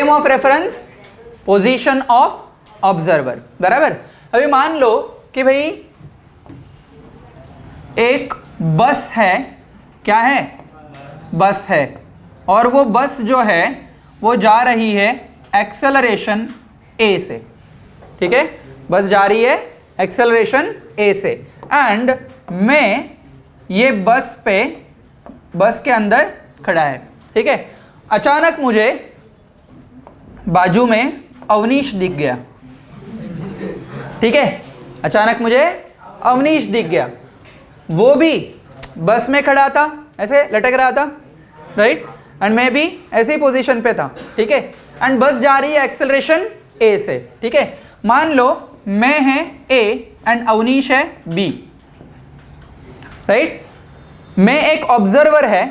Frame of reference, position of observer, बराबर। अभी मान लो कि भाई एक बस है, क्या है, बस है, और वो बस जो है वो जा रही है एक्सेलरेशन ए से, ठीक है, बस जा रही है एक्सेलरेशन ए से, एंड मैं ये बस के अंदर खड़ा है, ठीक है। अचानक मुझे बाजू में अवनीश दिख गया, ठीक है, अचानक मुझे अवनीश दिख गया, वो भी बस में खड़ा था, ऐसे लटक रहा था, राइट, एंड मैं भी ऐसे ही पोजीशन पे था, ठीक है, एंड बस जा रही है एक्सेलरेशन ए से, ठीक है। मान लो मैं है ए एंड अवनीश है बी, राइट, मैं एक ऑब्जर्वर है,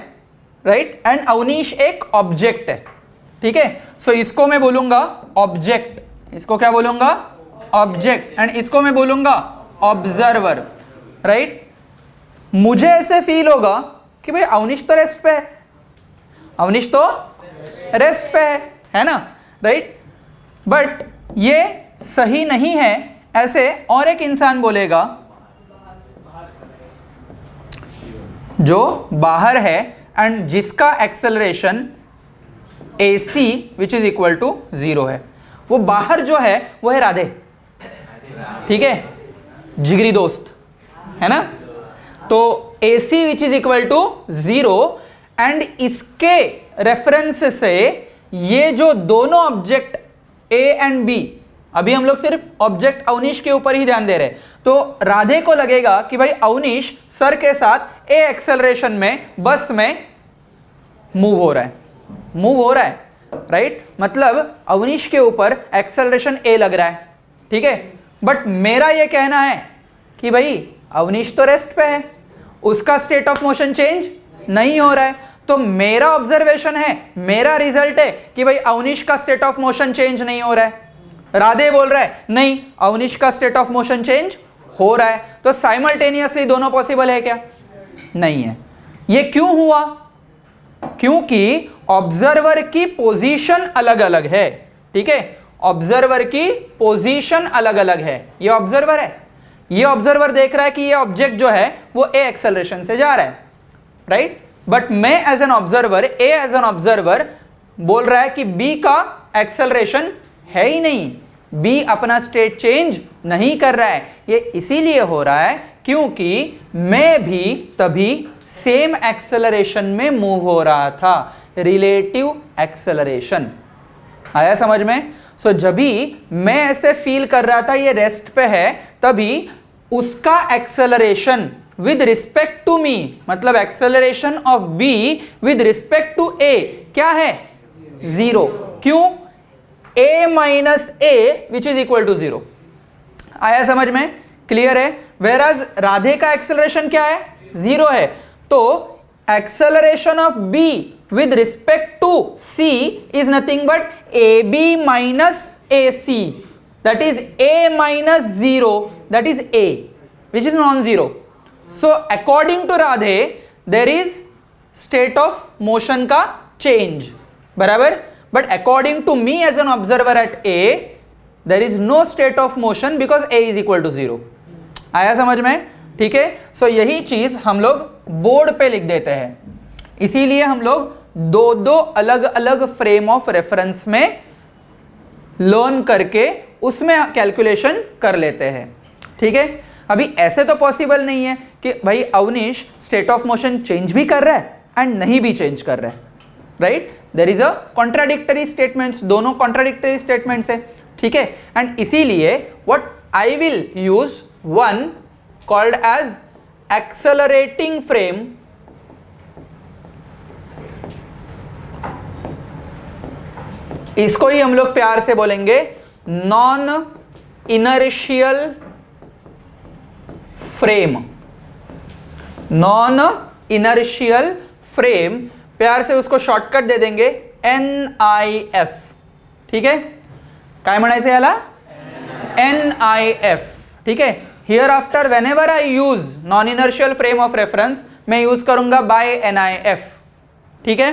राइट, एंड अवनीश एक ऑब्जेक्ट है, ठीक है। सो इसको मैं बोलूंगा ऑब्जेक्ट, इसको क्या बोलूंगा, ऑब्जेक्ट, एंड इसको मैं बोलूंगा ऑब्जर्वर, राइट। मुझे ऐसे फील होगा कि भाई अवनीश तो रेस्ट पे है, अवनीश तो रेस्ट पे है ना, राइट, बट ये सही नहीं है, ऐसे और एक इंसान बोलेगा जो बाहर है एंड जिसका acceleration AC which is equal to 0 है। वो बाहर जो है वो है राधे, ठीक है, जिगरी दोस्त है ना। तो AC which is equal to 0 and इसके रेफरेंस से ये जो दोनों ऑब्जेक्ट A एंड B, अभी हम लोग सिर्फ ऑब्जेक्ट अवनीश के ऊपर ही ध्यान दे रहे हैं, तो राधे को लगेगा कि भाई अवनीश सर के साथ A एक्सेलरेशन में बस में मूव हो रहा है, राइट, मतलब अवनीश के ऊपर एक्सेलरेशन A लग रहा है, ठीक है। बट मेरा ये कहना है कि भाई अवनीश तो रेस्ट पे है, उसका स्टेट ऑफ मोशन चेंज नहीं हो रहा है, तो मेरा ऑब्जर्वेशन है, मेरा रिजल्ट है कि भाई अवनीश का स्टेट ऑफ मोशन चेंज नहीं हो रहा है। राधे बोल रहा है नहीं, अवनीश का स्टेट ऑफ मोशन चेंज हो रहा है, तो साइमल्टेनियसली दोनों पॉसिबल है क्या, नहीं है। ये क्यों हुआ, क्योंकि ऑब्जर्वर की पोजीशन अलग अलग है, ठीक है, ऑब्जर्वर की पोजीशन अलग अलग है। ये ऑब्जर्वर है, ये ऑब्जर्वर देख रहा है कि ये ऑब्जेक्ट जो है वो ए एक्सेलरेशन से जा रहा है, राइट, बट मैं as an observer, a as an observer बोल रहा है कि बी का एक्सेलरेशन है ही नहीं, बी अपना स्टेट चेंज नहीं कर रहा है। ये इसीलिए हो रहा है क्योंकि मैं भी तभी सेम एक्सेलरेशन में मूव हो रहा था, रिलेटिव एक्सेलरेशन। आया समझ में? सो जब भी मैं ऐसे फील कर रहा था ये रेस्ट पे है, तभी उसका acceleration with respect to me, मतलब acceleration of B with respect to A क्या है, 0। क्यों? a minus A which is equal to 0। आया समझ में? क्लियर है? वेराज राधे का एक्सेलरेशन क्या है, 0 है, तो acceleration of b with respect to c is nothing but ab minus ac, that is a minus 0, that is a, which is non-zero. So according to Radhe there is state of motion का change, बराबर, but according to me as an observer at a there is no state of motion because a is equal to 0. आया समझ में? ठीक है। सो यही चीज हम लोग बोर्ड पे लिख देते हैं, इसीलिए हम लोग दो दो अलग अलग फ्रेम ऑफ रेफरेंस में लर्न करके उसमें कैलकुलेशन कर लेते हैं, ठीक है। अभी ऐसे तो पॉसिबल नहीं है कि भाई Avneesh state of motion change भी कर रहा है एंड नहीं भी चेंज कर रहा है, right, there is a contradictory statements, दोनों कॉन्ट्राडिक्टरी स्टेटमेंट्स है, ठीक है। एंड इसीलिए what I will use one called as accelerating frame, इसको ही हम लोग प्यार से बोलेंगे non inertial frame. Non inertial frame, प्यार से उसको शॉर्टकट दे देंगे NIF, ठीक है। काय म्हणायचं याला? NIF, ठीक है। Hereafter whenever I use non-inertial frame of reference मैं यूज करूंगा by NIF, ठीक है।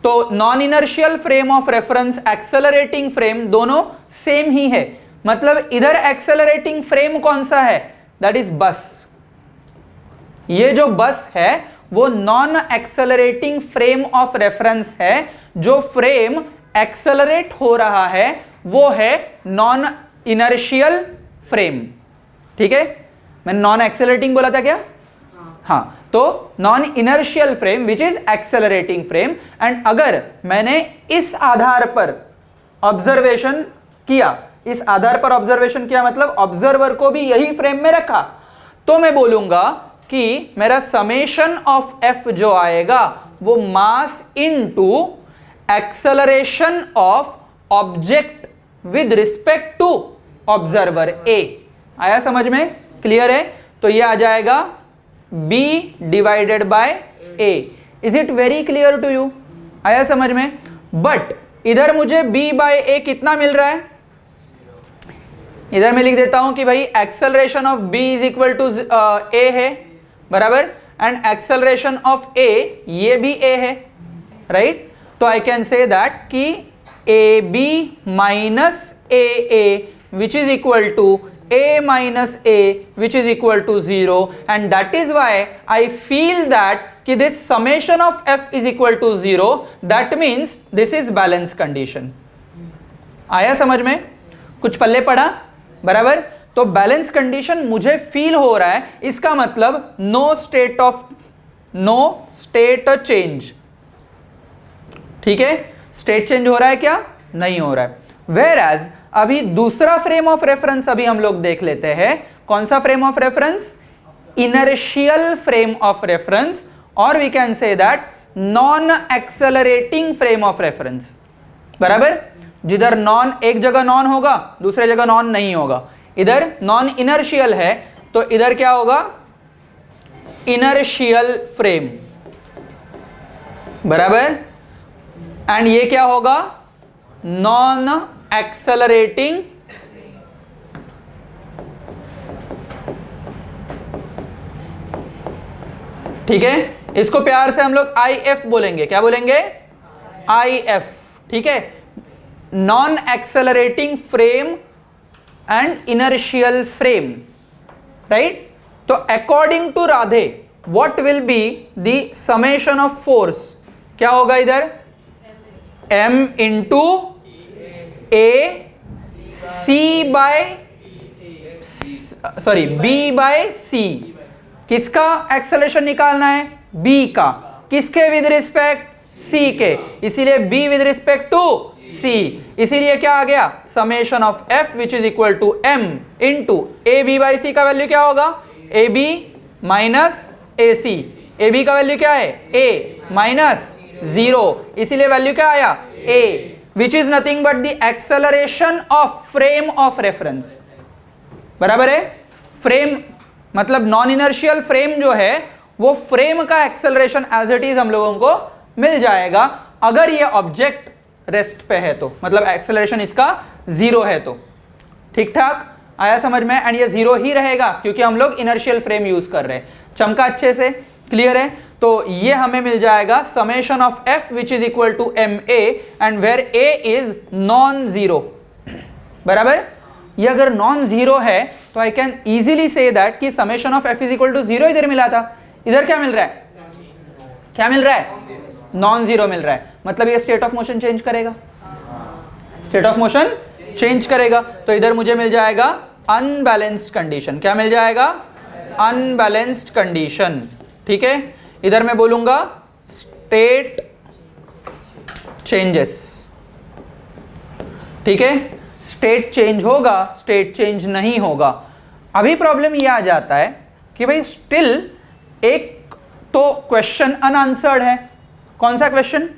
तो non inertial frame of reference, accelerating frame दोनों सेम ही है। मतलब इधर एक्सेलरेटिंग फ्रेम कौन सा है? दैट इज बस। ये जो बस है वो non accelerating frame of reference है। जो फ्रेम एक्सेलरेट हो रहा है वो है नॉन इनर्शियल फ्रेम। ठीक है, मैंने नॉन एक्सेलरेटिंग बोला था क्या? हाँ, तो non inertial frame which is accelerating frame. And अगर मैंने इस आधार पर ऑब्जर्वेशन किया, इस आधार पर ऑब्जर्वेशन किया मतलब ऑब्जर्वर को भी यही फ्रेम में रखा, तो मैं बोलूंगा कि मेरा समेशन ऑफ एफ जो आएगा वो mass into acceleration of object with respect to observer A. आया समझ में? क्लियर है? तो ये आ जाएगा b divided by a। Is it very clear to you? आया समझ में? बट इधर मुझे b बाय a कितना मिल रहा है? इधर मैं लिख देता हूं कि भाई acceleration of b is equal to a है, बराबर, एंड एक्सेलरेशन ऑफ a ये भी a है, राइट? तो आई कैन से दैट कि ab minus a which is equal to a minus a which is equal to 0, and that is why I feel that कि this summation of f is equal to 0, that means this is balance condition। आया समझ में? कुछ पल्ले पड़ा, बराबर? तो balance condition मुझे feel हो रहा है, इसका मतलब नो स्टेट चेंज। ठीक है, स्टेट चेंज हो रहा है क्या? नहीं हो रहा है। वेयर एज अभी दूसरा फ्रेम ऑफ रेफरेंस अभी हम लोग देख लेते हैं। कौन सा frame of reference? Inertial frame of reference, और we can say that non accelerating frame of reference, बराबर? जिधर नॉन, एक जगह नॉन होगा दूसरे जगह नॉन नहीं होगा। इधर नॉन इनर्शियल है तो इधर क्या होगा? इनर्शियल फ्रेम, बराबर? एंड ये क्या होगा? नॉन एक्सेलरेटिंग ठीक है, इसको प्यार से हम लोग IF बोलेंगे। क्या बोलेंगे? IF। ठीक है, non accelerating frame and inertial frame, right? तो अकॉर्डिंग टू राधे what will be the summation of force? क्या होगा इधर? m into a c by sorry b by c। किसका एक्सेलरेशन निकालना है? b का। किसके विद रिस्पेक्ट? c के। इसीलिए b with respect to c, इसीलिए क्या आ गया? Summation of f which is equal to m into A B by C. का वैल्यू क्या होगा? A B minus A C. A B का वैल्यू क्या है? a माइनस 0, इसीलिए वैल्यू क्या आया? a, which is nothing but the acceleration of frame of reference, बराबर है? फ्रेम मतलब नॉन इनर्शियल फ्रेम जो है वो फ्रेम का एक्सेलरेशन एज इट इज हम लोगों को मिल जाएगा अगर ये ऑब्जेक्ट रेस्ट पे है तो, मतलब एक्सेलरेशन इसका 0 है तो। ठीक ठाक? आया समझ में? एंड ये 0 ही रहेगा क्योंकि हम लोग इनर्शियल फ्रेम यूज कर रहे हैं। चमका अच्छे से? क्लियर है? तो ये हमें मिल जाएगा summation of f which is equal to ma and where a is non zero, बराबर? ये अगर नॉन जीरो है तो I can easily say that कि summation of f is equal to 0 इधर मिला था, इधर क्या मिल रहा है? क्या मिल रहा है? नॉन जीरो मिल रहा है। मतलब ये स्टेट ऑफ मोशन चेंज करेगा, स्टेट ऑफ मोशन चेंज करेगा। तो इधर मुझे मिल जाएगा अनबैलेंस्ड कंडीशन। क्या मिल जाएगा? Unbalanced condition. ठीक है, इधर मैं बोलूंगा स्टेट चेंजेस। ठीक है, स्टेट चेंज होगा, स्टेट चेंज नहीं होगा। अभी प्रॉब्लम यह आ जाता है कि भाई स्टिल एक तो क्वेश्चन अनआंसर्ड है। कौन सा क्वेश्चन?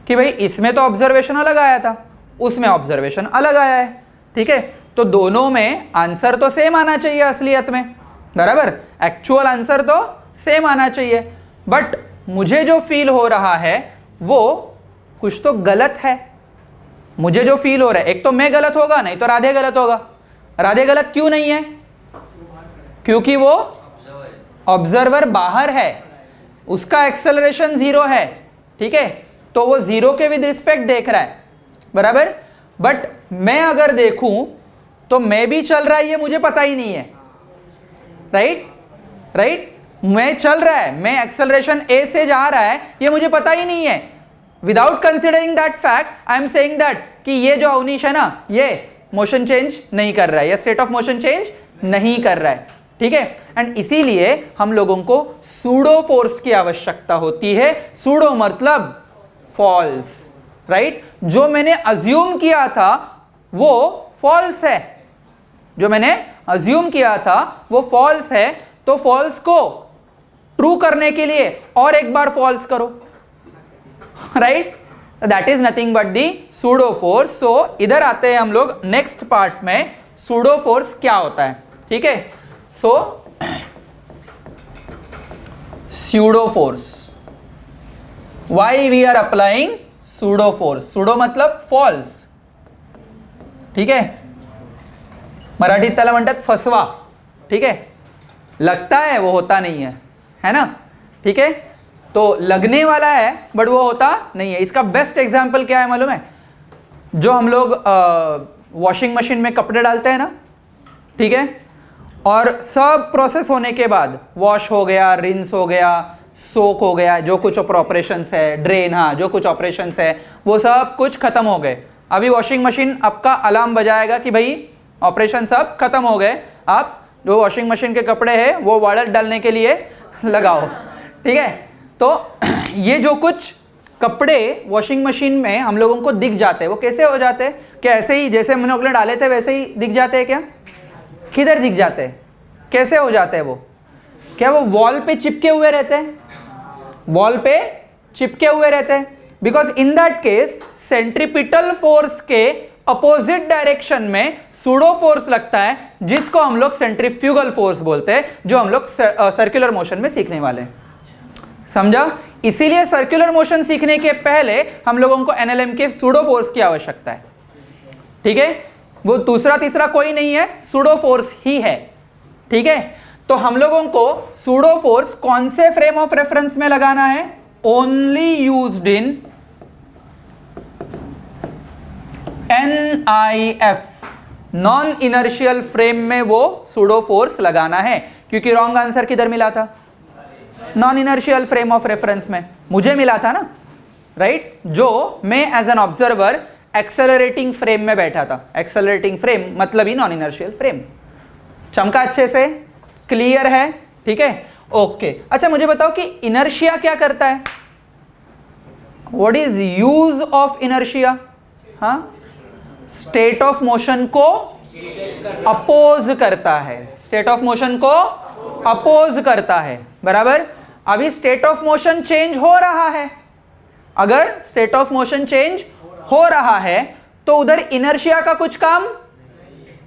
कि भाई इसमें तो ऑब्जर्वेशन अलग आया था, उसमें ऑब्जर्वेशन अलग आया है। ठीक है, तो दोनों में आंसर तो सेम आना चाहिए असलियत में, बराबर? एक्चुअल आंसर तो सेम आना चाहिए, बट मुझे जो फील हो रहा है वो कुछ तो गलत है। मुझे जो फील हो रहा है, एक तो मैं गलत होगा, नहीं तो राधे गलत होगा। राधे गलत क्यों नहीं है? क्योंकि वो ऑब्जर्वर बाहर है, उसका एक्सेलरेशन 0 है। ठीक है, तो वो जीरो के विद रिस्पेक्ट देख रहा है, बराबर। बट मैं अगर देखूं तो मैं भी चल रहा है, ये मुझे पता ही नहीं है, राइट। मैं चल रहा है, मैं एक्सेलरेशन ए से जा रहा है, ये मुझे पता ही नहीं है। Without considering that fact I am saying that कि ये जो अवनीश है ना, ये मोशन चेंज नहीं कर रहा है, या स्टेट ऑफ मोशन चेंज नहीं कर रहा है, ठीक है। एंड इसीलिए हम लोगों को सूडो फोर्स की आवश्यकता होती है। सूडो मतलब फॉल्स, राइट। जो मैंने अज्यूम किया था वो फॉल्स है, जो मैंने अज्यूम किया था वो फॉल्स है, तो फॉल्स को ट्रू करने के लिए और एक बार फॉल्स करो, right. That is nothing but the pseudo force. So इधर आते हैं हम लोग नेक्स्ट पार्ट में, सूडो फोर्स क्या होता है, ठीक है। So pseudo force, why we are applying pseudo force. Pseudo मतलब फॉल्स, ठीक है। मराठीत त्याला म्हणतात फसवा, ठीक है। लगता है वो होता नहीं है ना, ठीक है। तो लगने वाला है बट वो होता नहीं है। इसका बेस्ट एग्जांपल क्या है मालूम है? जो हम लोग वॉशिंग मशीन में कपड़े डालते हैं ना, ठीक है, और सब प्रोसेस होने के बाद वॉश हो गया, रिंस हो गया, सोक हो गया, जो कुछ ऑपरेशंस है, ड्रेन, हाँ जो कुछ ऑपरेशंस है वो सब कुछ खत्म हो गए। अभी वॉशिंग मशीन आपका अलार्म बजाएगा कि भाई ऑपरेशन सब खत्म हो गए, आप जो वॉशिंग मशीन के कपड़े हैं वो वाड़ल डालने के लिए लगाओ, ठीक है। तो ये जो कुछ कपड़े वॉशिंग मशीन में हम लोगों को दिख जाते हैं, वो कैसे हो जाते हैं? क्या ऐसे ही जैसे हम लोग ने डाले थे वैसे ही दिख जाते हैं क्या? किधर दिख जाते हैं? कैसे हो जाते हैं वो? क्या वो वॉल पे चिपके हुए रहते हैं? वॉल पे चिपके हुए रहते हैं, because in that case centripetal force के अपोजिट डायरेक्शन में सूडो फोर्स लगता है, जिसको हम लोग सेंट्रीफ्यूगल फोर्स बोलते हैं, जो हम लोग सर्कुलर मोशन में सीखने वाले हैं। समझा? इसीलिए सर्कुलर मोशन सीखने के पहले हम लोगों को एनएलएम के सूडो फोर्स की आवश्यकता है, ठीक है। वो दूसरा तीसरा कोई नहीं है, सूडो फोर्स ही है, ठीक है। तो हम लोगों को सूडो फोर्स कौन से फ्रेम ऑफ रेफरेंस में लगाना है? Only used in NIF, non inertial frame में वो सूडो फोर्स लगाना है, क्योंकि रॉन्ग आंसर किधर मिला था? Non inertial frame of reference में मुझे मिला था ना, राइट। जो मैं as an observer accelerating frame में बैठा था। एक्सेलरेटिंग फ्रेम मतलब ही नॉन इनर्शियल फ्रेम। चमका अच्छे से? क्लियर है? ठीक है, ओके। अच्छा मुझे बताओ कि इनर्शिया क्या करता है? What is use of inertia? हाँ, स्टेट ऑफ मोशन को अपोज करता है, स्टेट ऑफ मोशन को अपोज करता है, बराबर। अभी स्टेट ऑफ मोशन चेंज हो रहा है, अगर स्टेट ऑफ मोशन चेंज हो रहा है तो उधर इनर्शिया का कुछ काम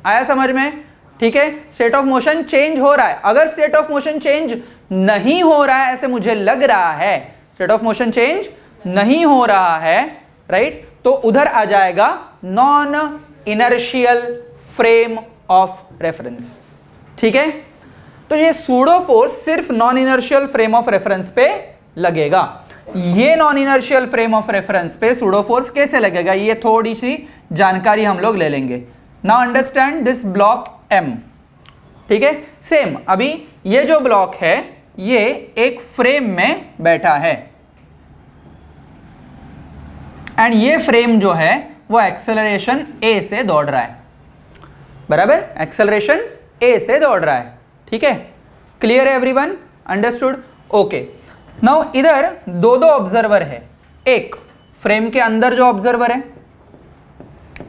आया समझ में? ठीक है, स्टेट ऑफ मोशन चेंज हो रहा है। अगर स्टेट ऑफ मोशन चेंज नहीं हो रहा है, ऐसे मुझे लग रहा है, स्टेट ऑफ मोशन चेंज नहीं हो रहा है, राइट, तो उधर आ जाएगा non inertial frame of reference, ठीक है। तो ये सूडो फोर्स सिर्फ non inertial frame of reference पे लगेगा। ये non inertial frame of reference पे सूडो फोर्स कैसे लगेगा, ये थोड़ी सी जानकारी हम लोग ले लेंगे। Now understand this block M, ठीक है। सेम अभी ये जो ब्लॉक है ये एक फ्रेम में बैठा है, एंड ये फ्रेम जो है वो एक्सेलरेशन A से दौड़ रहा है, बराबर। एक्सेलरेशन A से दौड़ रहा है, ठीक है। क्लियर है एवरीवन? अंडरस्टूड? ओके। नाउ इधर दो ऑब्जर्वर है, एक फ्रेम के अंदर जो ऑब्जर्वर है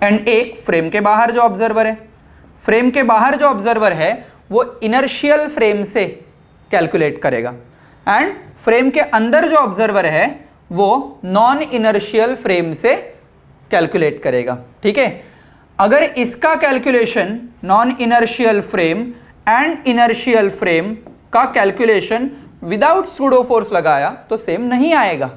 एंड एक फ्रेम के बाहर जो ऑब्जर्वर है। फ्रेम के बाहर जो ऑब्जर्वर है वो इनर्शियल फ्रेम से कैलकुलेट करेगा, एंड फ्रेम के अंदर जो ऑब्जर्वर है वो नॉन इनर्शियल फ्रेम से कैलकुलेट करेगा, ठीक है। अगर इसका calculation non inertial frame and inertial frame का कैलकुलेशन विदाउट सूडो फोर्स लगाया तो सेम नहीं आएगा।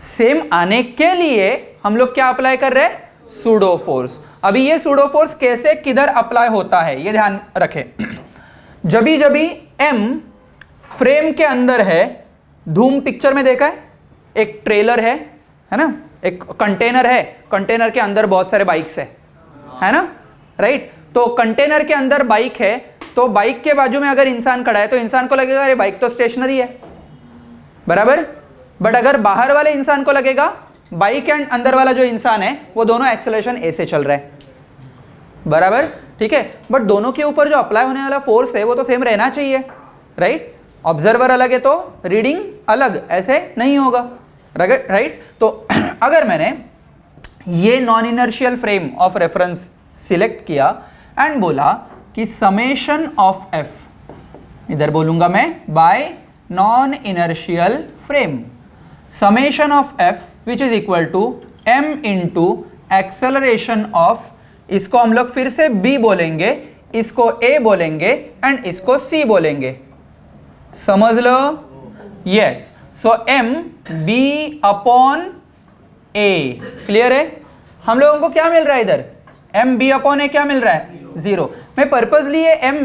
सेम आने के लिए हम लोग क्या अप्लाई कर रहे हैं? Pseudo force. अभी ये सूडो फोर्स कैसे किधर अप्लाई होता है ये ध्यान रखें। जभी M फ्रेम के अंदर है, धूम पिक्चर में देखा है, एक ट्रेलर है है ना, एक कंटेनर है, कंटेनर के अंदर बहुत सारे बाइक्स है ना, राइट। तो कंटेनर के अंदर बाइक है, तो बाइक के बाजू में अगर इंसान खड़ा है तो इंसान को लगेगा अरे बाइक तो स्टेशनरी है, बराबर। बट अगर बाहर वाले इंसान को लगेगा बाइक एंड अंदर वाला जो इंसान है वो दोनों एक्सेलरेशन ए से चल रहा है, बराबर, ठीक है। बट दोनों के ऊपर जो अप्लाई होने वाला फोर्स है वो तो सेम रहना चाहिए, राइट। ऑब्जर्वर अलग है तो रीडिंग अलग, ऐसे नहीं होगा, राइट। तो अगर मैंने ये non inertial frame of reference select किया एंड बोला कि समेशन ऑफ एफ, इधर बोलूंगा मैं by non inertial frame, summation of F which is equal to M into acceleration of, इसको हम लोग फिर से बी बोलेंगे, इसको ए बोलेंगे एंड इसको सी बोलेंगे, समझ लो, यस। सो एम बी अपॉन ए, क्लियर है। हम लोगों को क्या मिल रहा है इधर, एम बी अपॉन ए क्या मिल रहा है, 0। मैं पर्पजली ये एम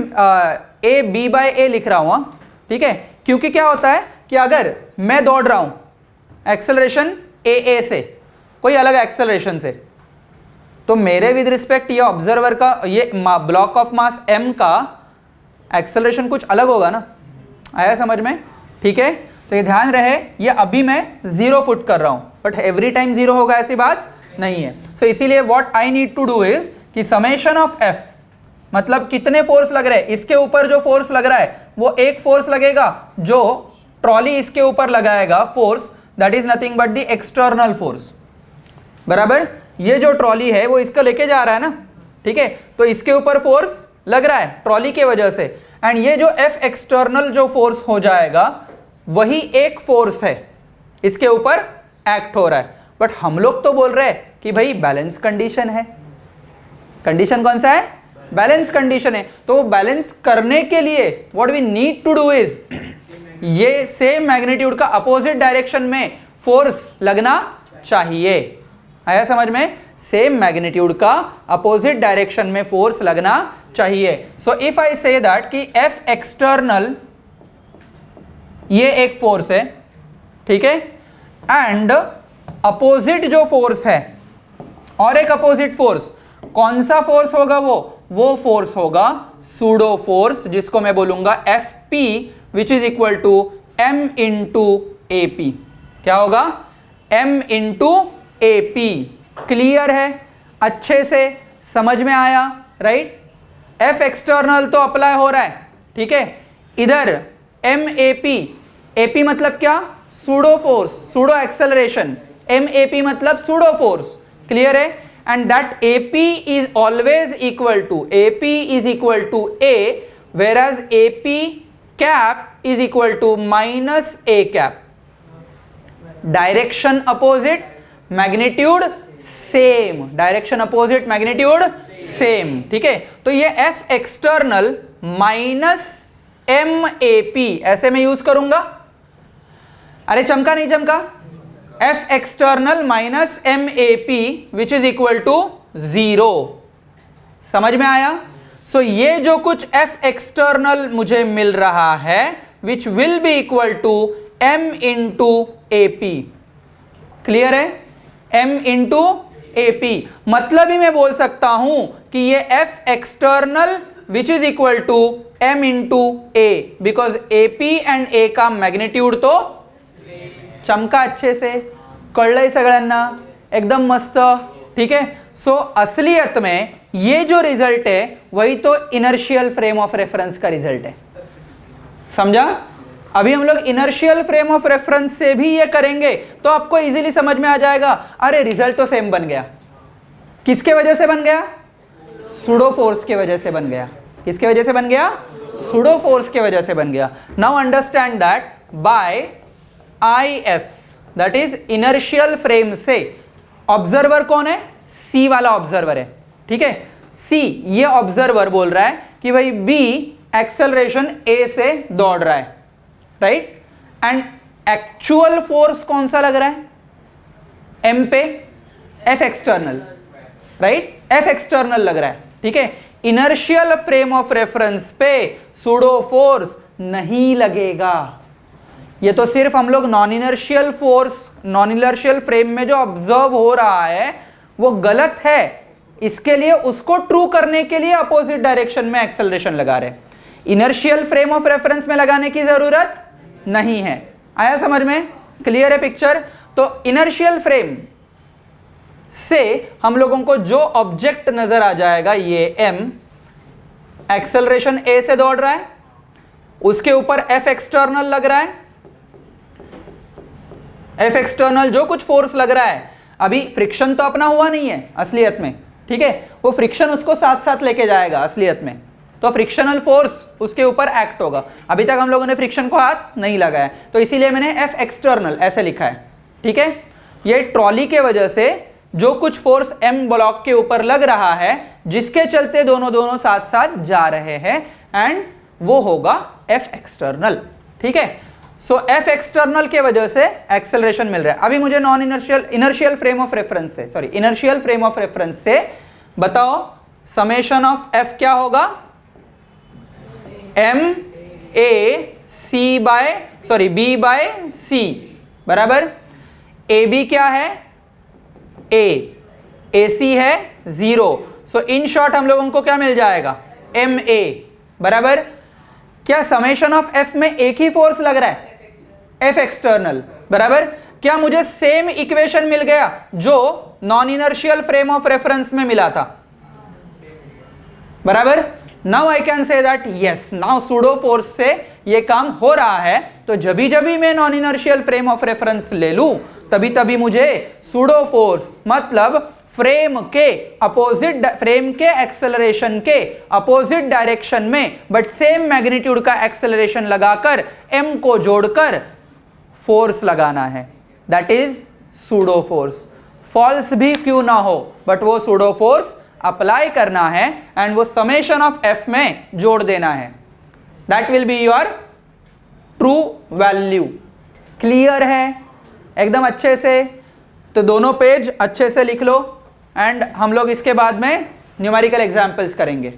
ए बी बाय ए लिख रहा हूं, ठीक है, क्योंकि क्या होता है कि अगर मैं दौड़ रहा हूं एक्सेलरेशन ए से कोई अलग एक्सेलरेशन से, तो मेरे विद रिस्पेक्ट ये ऑब्जर्वर का ये ब्लॉक ऑफ मास m का एक्सेलरेशन कुछ अलग होगा ना, आया समझ में, ठीक है। तो ये ध्यान रहे, ये अभी मैं 0 पुट कर रहा हूं, बट एवरी टाइम 0 होगा ऐसी बात नहीं है। सो इसीलिए what I need to do is कि समेशन ऑफ f, मतलब कितने फोर्स लग रहे हैं, इसके ऊपर जो फोर्स लग रहा है वो एक फोर्स लगेगा जो ट्रॉली इसके ऊपर लगाएगा force, that is nothing but the external force, बराबर। ये जो ट्रॉली है वो इसका लेके जा रहा है ना, ठीक है, तो इसके ऊपर फोर्स लग रहा है ट्रॉली के वजह से, एंड ये जो एफ एक्सटर्नल जो फोर्स हो जाएगा वही एक फोर्स है इसके ऊपर एक्ट हो रहा है। बट हम लोग तो बोल रहे हैं कि भाई बैलेंस कंडीशन है, कंडीशन कौन सा है, बैलेंस कंडीशन है। तो बैलेंस करने के लिए what we need to do is, ये सेम मैग्नीट्यूड का अपोजिट डायरेक्शन में फोर्स लगना चाहिए, आया समझ में, सेम मैग्नीट्यूड का अपोजिट डायरेक्शन में फोर्स लगना चाहिए। सो इफ आई से दैट कि एफ एक्सटर्नल ये एक फोर्स है, ठीक है, एंड अपोजिट जो फोर्स है और एक अपोजिट फोर्स, कौन सा फोर्स होगा, वो फोर्स होगा सूडो फोर्स, जिसको मैं बोलूंगा F P which is equal to M into A P. क्या होगा, M into A P. Clear है, अच्छे से समझ में आया, राइट। एफ एक्सटर्नल तो अप्लाई हो रहा है, ठीक है, इधर एम ए पी मतलब क्या, pseudo force, pseudo acceleration, M A P मतलब सूडो फोर्स, क्लियर है। And that A P is always equal to, A P is equal to A, whereas AP cap is equal to minus A cap. Direction opposite, magnitude same. Direction opposite, magnitude same. ठीक है, तो ये F external minus MAP ऐसे मैं use करूंगा। अरे चमका नहीं चमका, F external minus MAP which is equal to 0. समझ में आया। सो ये जो कुछ F एक्सटर्नल मुझे मिल रहा है which will be equal to M into AP। Clear है, M इंटू AP। मतलब ही मैं बोल सकता हूं कि ये F external which is equal to M into A, because AP and A का मैग्नीट्यूड तो चमका अच्छे से, कळलंय सगळ्यांना, एकदम मस्त, ठीक है। सो असलियत में ये जो रिजल्ट है वही तो इनर्शियल फ्रेम ऑफ रेफरेंस का रिजल्ट है, समझा। अभी हम लोग इनर्शियल फ्रेम ऑफ रेफरेंस से भी ये करेंगे तो आपको इजीली समझ में आ जाएगा, अरे रिजल्ट तो सेम बन गया। किसके वजह से बन गया, सूडो फोर्स के वजह से बन गया। किसके वजह से बन गया, सूडो फोर्स के वजह से बन गया। Now understand that bye IF, that is inertial frame से ऑब्जर्वर कौन है, सी वाला ऑब्जर्वर है, ठीक है। सी ये ऑब्जर्वर बोल रहा है कि भाई बी एक्सेलरेशन ए से दौड़ रहा है, राइट, एंड एक्चुअल फोर्स कौन सा लग रहा है, एम पे, F external, right, F external लग रहा है, ठीक है। इनर्शियल फ्रेम ऑफ रेफरेंस पे सूडो फोर्स नहीं लगेगा, ये तो सिर्फ हम लोग non inertial force, non inertial frame में जो ऑब्जर्व हो रहा है वो गलत है, इसके लिए उसको ट्रू करने के लिए अपोजिट डायरेक्शन में एक्सेलरेशन लगा रहे। इनर्शियल फ्रेम ऑफ रेफरेंस में लगाने की जरूरत नहीं है। आया समझ में? क्लियर है पिक्चर? तो इनर्शियल फ्रेम से हम लोगों को जो ऑब्जेक्ट नजर आ जाएगा, ये m एक्सेलरेशन a से दौड़ रहा है, उसके ऊपर F एक्सटर्नल लग रहा है, F एक्सटर्नल जो कुछ फोर्स लग रहा है, अभी फ्रिक्शन तो अपना हुआ नहीं है असलियत में, ठीक है, वो फ्रिक्शन उसको साथ साथ लेके जाएगा असलियत में, तो फ्रिक्शनल फोर्स उसके ऊपर एक्ट होगा। अभी तक हम लोगों ने फ्रिक्शन को हाथ नहीं लगाया, तो इसीलिए मैंने F एक्सटर्नल ऐसे लिखा है, ठीक है। ये ट्रॉली के वजह से जो कुछ फोर्स M ब्लॉक के ऊपर लग रहा है, जिसके चलते दोनों साथ साथ जा रहे हैं, एंड वो होगा F एक्सटर्नल, ठीक है। सो F एक्सटर्नल के वजह से एक्सेलरेशन मिल रहा है। अभी मुझे non inertial frame of reference से, sorry inertial frame of reference से बताओ समेशन ऑफ F क्या होगा? B बाय C बराबर। AB क्या है? AC है 0। सो इन शॉर्ट हम लोगों को क्या मिल जाएगा? MA बराबर। क्या समेशन ऑफ F में एक ही फोर्स लग रहा है? F एक्सटर्नल बराबर। क्या मुझे सेम इक्वेशन मिल गया जो non inertial frame of reference में मिला था? बराबर। Now I can say that yes, now pseudo force से ये काम हो रहा है, तो जब भी मैं non inertial frame of reference ले लूं तभी मुझे सूडो फोर्स मतलब फ्रेम के अपोजिट, फ्रेम के एक्सेलरेशन के अपोजिट डायरेक्शन में बट सेम मैग्नीट्यूड का एक्सेलरेशन लगाकर m को जोड़कर फोर्स लगाना है, दैट इज सूडो फोर्स। फॉल्स भी क्यों ना हो बट वो सूडो फोर्स अप्लाई करना है एंड वो समेशन ऑफ F में जोड़ देना है, that will be your true value. Clear है एकदम अच्छे से? तो दोनों पेज अच्छे से लिख लो एंड हम लोग इसके बाद में न्यूमेरिकल एग्जाम्पल्स करेंगे।